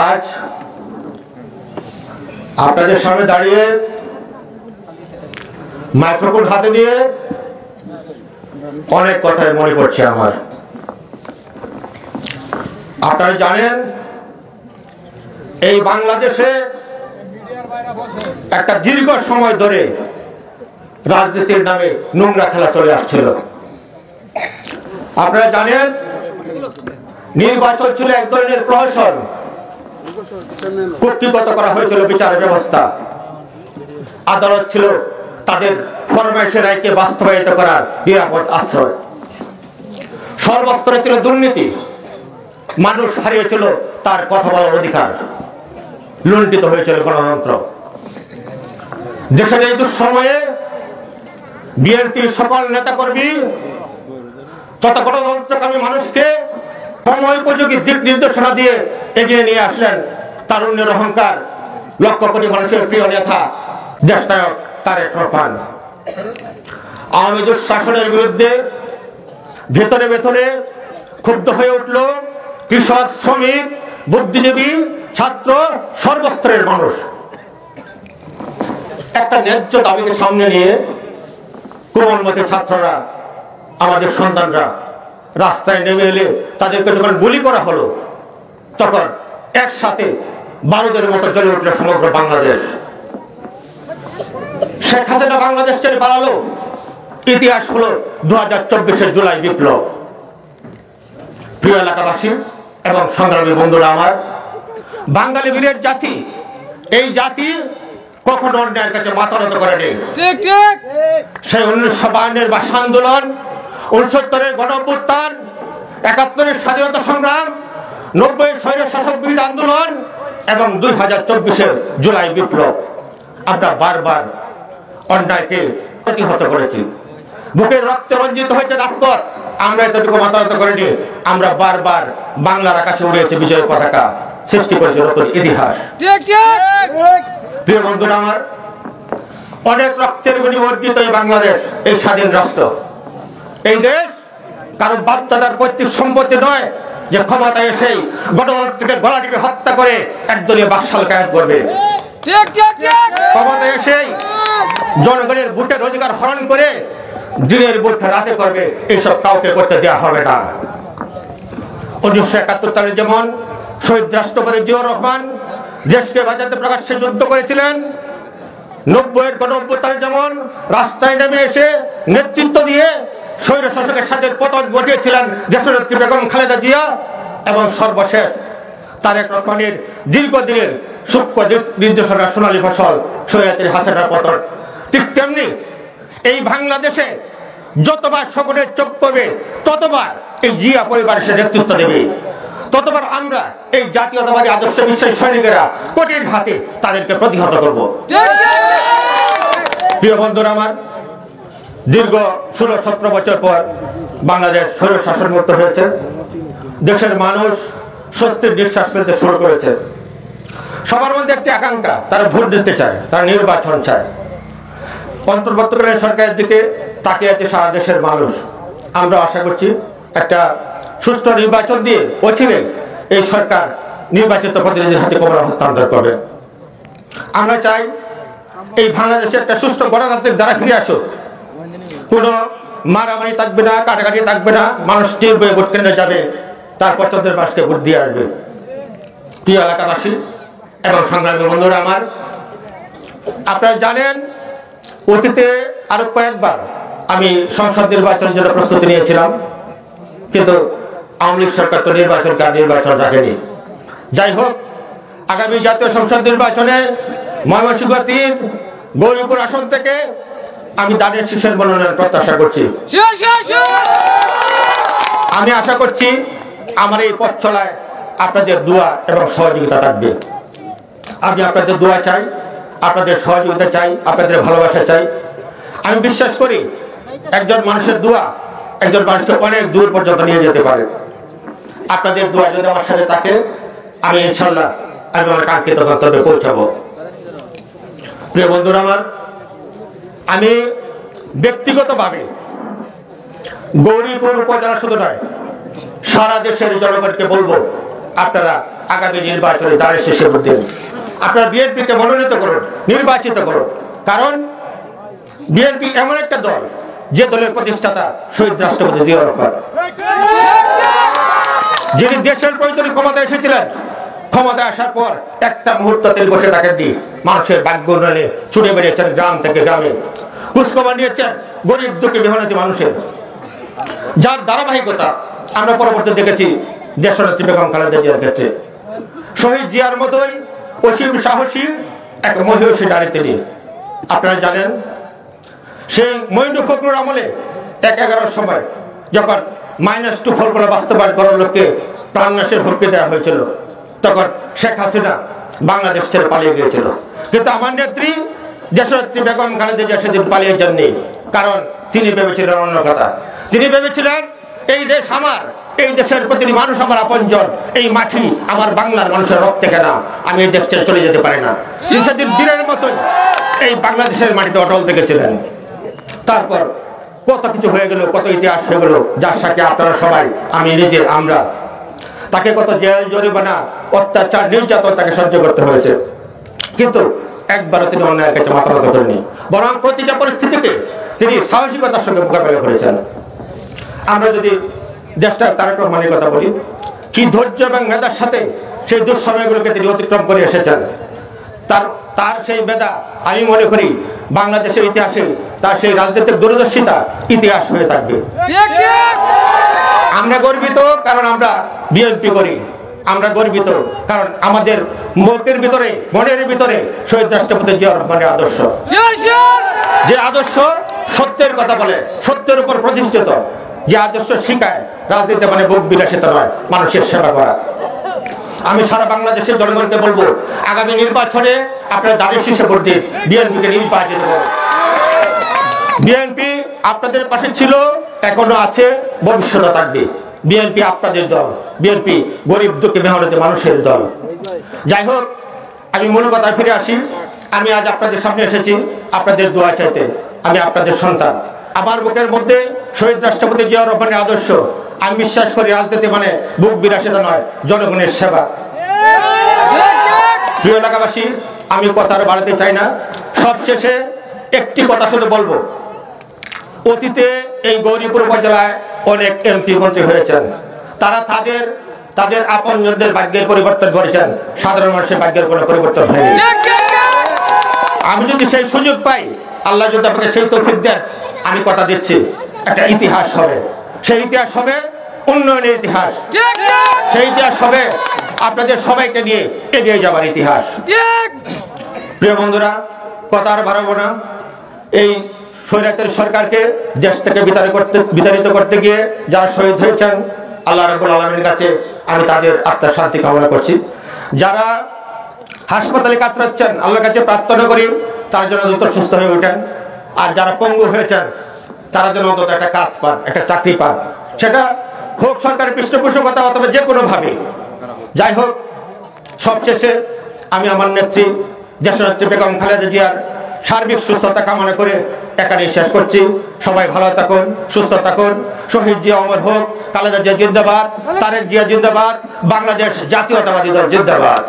আজ আপনাদের সামনে দাঁড়িয়ে মাইক্রোফোন হাতে নিয়ে অনেক কথাই মনে পড়ছে আমার। আপনারা জানেন এই বাংলাদেশে একটা দীর্ঘ সময় ধরে রাজনীতির নামে নোংরা খেলা চলে আসছিল। আপনারা জানেন নির্বাচন ছিল এক ধরনের প্রহসন, কর্তৃগত করা হয়েছিল বিচার ব্যবস্থা, আদালত ছিল তাদের ফরমাইশের রায়কে বাস্তবায়িত করার নিরাপদ আশ্রয়। সর্বস্তরে ছিল দুর্নীতি, মানুষ হারিয়েছিল তার কথা বলার অধিকার, লুণ্ঠিত হয়েছিল গণতন্ত্র। দেশের এই দুঃসময়ে বিএনপির সকল নেতাকর্মী তথা গণতন্ত্রকামী মানুষকে সময় উপযোগী দিক নির্দেশনা দিয়ে এগিয়ে নিয়ে আসলেন তারুণ্যের অহংকার, লক্ষ কোটি মানুষের প্রিয় নেতা দেশনায়ক তারেক রহমান। আওয়ামী দুঃশাসনের বিরুদ্ধে ভেতরে ভেতরে ক্ষুব্ধ হয়ে উঠল কৃষক, শ্রমিক, বুদ্ধিজীবী, ছাত্র, সর্বস্তরের মানুষ। একটা ন্যায্য দাবিকে সামনে নিয়ে কোমলমতি ছাত্ররা, আমাদের সন্তানরা রাস্তায় নেমে এলে তাদেরকে যখন গুলি করা হলো তখন একসাথে বারুদের মতো জ্বলে উঠল সমগ্র বাংলাদেশ। শেখ হাসিনা বাংলাদেশ ছেড়ে পালালো, ইতিহাস হলো 2024-এর জুলাই বিপ্লব। প্রিয় এলাকাবাসী এবং সংগ্রামী বন্ধুরা আমার, বাঙালি বীরের জাতি, এই জাতি কখনো অন্যায়ের কাছে মাথা নত করেনি। সেই 1952-এর ভাষা আন্দোলন, 69-এর গণঅভ্যুত্থান, 71-এর স্বাধীনতা সংগ্রাম, 90-এর স্বৈরশাসক বিরোধী আন্দোলন এবং 2024-এর জুলাই বিপ্লব, আমরা বারবার অন্যায়কে প্রতিহত করেছি। বুকের রক্তে রঞ্জিত হয়েছে রাজপথ, আমরা এতটুকু মাথা নত করিনি। আমরা বারবার বাংলার আকাশে উড়িয়েছে বিজয় পতাকা, সৃষ্টি করেছে নতুন ইতিহাস। প্রিয় বন্ধুরা আমার, অনেক রক্তের বিনিময়ে অর্জিত এই বাংলাদেশ, এই স্বাধীন রাষ্ট্র। এই দেশ কারণ বাপদাদার পৈতৃক সম্পত্তি নয় যে ক্ষমতায় এসেই গণতন্ত্রকে গলা টিপে হত্যা করে একদলীয় বাকশাল কায়েম করবে। ক্ষমতায় এসেই জনগণের ভোটের অধিকার হরণ করে দিনের ভোট রাতে করবে, এসব কাউকে করতে দেওয়া হবে না। 1971 সালে যেমন শহীদ রাষ্ট্রপতি জিয়াউর রহমান দেশকে বাঁচাতে প্রকাশ্যে যুদ্ধ করেছিলেন, 90-এর গণঅভ্যুত্থানে যেমন রাস্তায় নেমে এসে নেতৃত্ব দিয়ে স্বৈরশাসকের সাথে পতন ঘটিয়েছিলেন দেশনেত্রী বেগম খালেদা জিয়া, এবং সর্বশেষ তারেক রহমানের দীর্ঘদিনের সূক্ষ্ম নির্দেশনা সোনালী ফসল স্বৈরাচারী হাসিনার পতন। ঠিক তেমনি এই বাংলাদেশে যতবার সকলের চোখ পড়বে ততবার এই জিয়া পরিবার সে নেতৃত্ব দেবে, ততবার আমরা এই জাতীয়তাবাদী আদর্শ বিশ্বাসী সৈনিকেরা কঠিন হাতে তাদেরকে প্রতিহত করব। প্রিয় বন্ধুরা আমার, দীর্ঘ 16-17 বছর পর বাংলাদেশ স্বৈরশাসন মুক্ত হয়েছে। দেশের মানুষ স্বস্তির নিঃশ্বাস ফেলতে শুরু করেছে। সবার মধ্যে একটি আকাঙ্ক্ষা, তারা ভোট দিতে চায়, তারা নির্বাচন চায়। অন্তর্বর্তীকালীন সরকারের দিকে তাকিয়ে আছে সারা দেশের মানুষ। আমরা আশা করছি একটা সুষ্ঠু নির্বাচন দিয়ে অচিরেই এই সরকার নির্বাচিত প্রতিনিধির হাতে ক্ষমতা হস্তান্তর করবে। আমরা চাই এই বাংলাদেশে একটা সুষ্ঠু গণতান্ত্রিক ধারা ফিরে আসুক, কোনো মারামারি থাকবে না, কাটাকাটি থাকবে না, মানুষ নির্ভয়ে ভোট কেন্দ্রে যাবে, তার পছন্দের মানুষকে ভোট দিয়ে আসবে। প্রিয় এলাকাবাসী এবং সংগ্রামী বন্ধুরা আমার, আপনারা জানেন অতীতে আরো কয়েকবার আমি সংসদ নির্বাচনের জন্য প্রস্তুতি নিয়েছিলাম, কিন্তু আওয়ামী লীগ সরকার তো নির্বাচন রাখেনি। যাই হোক, আগামী জাতীয় সংসদ নির্বাচনে ময়মনসিংহ 3 গৌরীপুর আসন থেকে আমি দানের শীষের মনোনয়ন প্রত্যাশা করছি। আমি আশা করছি আমার এই পথ চলায় আপনাদের দোয়া এবং সহযোগিতা থাকবে। আমি আপনাদের দোয়া চাই, আপনাদের সহযোগিতা চাই, আপনাদের ভালোবাসা চাই। আমি বিশ্বাস করি একজন মানুষের দোয়া একজন মানুষকে অনেক দূর পর্যন্ত নিয়ে যেতে পারে। আপনাদের দোয়া যদি আমার সাথে থাকে, আমি ইনশাল্লাহ আমার কাঙ্ক্ষিত গন্তব্যে পৌঁছাবো। প্রিয় বন্ধুরা আমার, আমি ব্যক্তিগতভাবে গৌরীপুর উপজেলা শুধু নয়, সারা দেশের জনগণকে বলবো আপনারা আগামী নির্বাচনে দাঁড়িয়ে শেষে দিন। আপনারা বিএনপিকে মনোনীত করুন, নির্বাচিত করুন। কারণ বিএনপি এমন একটা দল যে দলের প্রতিষ্ঠাতা শহীদ রাষ্ট্রপতি জিয়াউর রহমান, যিনি দেশের প্রয়োজনে ক্ষমতায় এসেছিলেন। ক্ষমতা আসার পর একটা মুহূর্ত তিনি বসে থাকেননি, মানুষের ভাগ্য উন্নয়নে ছুটে বেরিয়েছেন গ্রাম থেকে গ্রামে, খোঁজখবর নিয়েছেন গরিব দুঃখী মেহনতি মানুষের, যার ধারাবাহিকতা আমরা পরবর্তী দেখেছি দেশনেত্রী বেগম খালেদা জিয়ার ক্ষেত্রে। শহীদ জিয়ার মতোই অসীম সাহসী এক মহিষী নারী তিনি। আপনারা জানেন সেই মঈনুল ফখরুল আমলে ১/১১ সময় যখন -2 ফর্মুলা বাস্তবায়ন করার লোককে প্রাণনাশের হুমকি দেওয়া হয়েছিল, তখন শেখ হাসিনা বাংলাদেশ ছেড়ে পালিয়ে গিয়েছিল। কিন্তু আমার নেত্রী দেশনেত্রী বেগম খালেদা জিয়া সেদিন পালিয়ে যাননি, কারণ তিনি ভেবেছিলেন অন্য কথা। তিনি ভেবেছিলেন এই দেশ আমার, এই দেশের প্রতিটি মানুষ আমার আপনজন, এই মাটি আমার বাংলার মানুষের রক্তে কেনা, আমি এই দেশ ছেড়ে চলে যেতে পারি না। তিনি সেদিন বীরের মতন এই বাংলাদেশের মাটিতে অটল থেকেছিলেন। তারপর কত কিছু হয়ে গেল, কত ইতিহাস হয়ে গেল, যার সাথে আপনারা সবাই, আমি নিজে, আমরা, তাকে কত জেল জরিমানা অত্যাচার নির্যাতন তাকে সহ্য করতে হয়েছে। কিন্তু একবারও তিনি অন্যায়ের কাছে মাথা নত করেনি, বরং প্রতিটা পরিস্থিতিকে তিনি সাহসিকতার সঙ্গে মোকাবেলা করেছেন। আমরা যদি দেশটার তারেক রহমানের কথা বলি, কি ধৈর্য এবং মেধার সাথে সেই দুঃসময়গুলোকে তিনি অতিক্রম করে এসেছেন। তার সেই মেধা আমি মনে করি বাংলাদেশের ইতিহাসে তার সেই রাজনৈতিক দূরদর্শিতা ইতিহাস হয়ে থাকবে। আমরা গর্বিত কারণ আমরা বিএনপি করি, আমরা গর্বিত কারণ আমাদের মনের ভিতরে শহীদ রাষ্ট্রপতি জিয়াউর রহমানের আদর্শ, যে আদর্শ সত্যের কথা বলে, সত্যের উপর প্রতিষ্ঠিত, যে আদর্শ শিখায় রাজনীতি মানে বুক বিলাসিতা নয়, মানুষের সেবা করা। আমি সারা বাংলাদেশের জনগণকে বলবো, আগামী নির্বাচনে আপনারা দাঁড়িয়ে শীর্ষে ভোট দিন, বিএনপিকে নির্বাচিত করুন। বিএনপি আপনাদের পাশে ছিল, এখনো আছে, ভবিষ্যতে থাকবে। বিএনপি আপনাদের দল, বিএনপি গরিব দুঃখী মেহনতি মানুষের দল। যাই হোক, আমি মূল কথায় ফিরে আসি। আমি আজ আপনাদের সামনে এসেছি আপনাদের দোয়া চাইতে। আমি আপনাদের সন্তান, আমার বুকের মধ্যে শহীদ রাষ্ট্রপতি জিয়াউর রহমানের আদর্শ। আমি বিশ্বাস করি রাজনীতি মানে বুক বিলাসিতা নয়, জনগণের সেবা। প্রিয় এলাকাবাসী, আমি কথা আর বাড়াতে চাই না। সবশেষে একটি কথা শুধু বলবো, অতীতে এই গৌরীপুর উপজেলায় অনেক এমপি মন্ত্রী হয়েছেন, তারা তাদের আপনজনদের ভাগ্যের পরিবর্তন করেছেন, সাধারণ মানুষের ভাগ্যের কোনো পরিবর্তন হয়নি। আমি যদি সেই সুযোগ পাই, আল্লাহ যদি আমাকে সেই তৌফিক দেন, আমি কথা দিচ্ছি একটা ইতিহাস হবে। সেই ইতিহাস হবে উন্নয়নের ইতিহাস, সেই ইতিহাস হবে আপনাদের সবাইকে নিয়ে এগিয়ে যাবার ইতিহাস। প্রিয় বন্ধুরা, কথা আর বাড়াবো না। এই স্বৈরাচারী সরকারকে দেশ থেকে বিতাড়িত করতে গিয়ে যারা শহীদ হয়েছেন, আল্লাহ রাব্বুল আলামিনের কাছে আমি তাদের আত্মার শান্তি কামনা করছি। যারা হাসপাতালে কাতরাচ্ছেন, আল্লাহর কাছে প্রার্থনা করি তার জন্য দ্রুত সুস্থ হয়ে ওঠেন। আর যারা পঙ্গু হয়েছেন, তারা যেন অন্তত একটা কাজ পান, একটা চাকরি পান, সেটা হোক সরকারের পৃষ্ঠপোষকতা অথবা যে কোনোভাবে। যাই হোক, সবশেষে আমি আমার নেত্রী দেশনেত্রী বেগম খালেদা জিয়ার সার্বিক সুস্থতা কামনা করে এখানে শেষ করছি। সবাই ভালো থাকুন, সুস্থ থাকুন। শহীদ জিয়া অমর হোক, খালেদা জিয়া জিন্দাবাদ, তারেক জিয়া জিন্দাবাদ, বাংলাদেশ জাতীয়তাবাদী দল জিন্দাবাদ।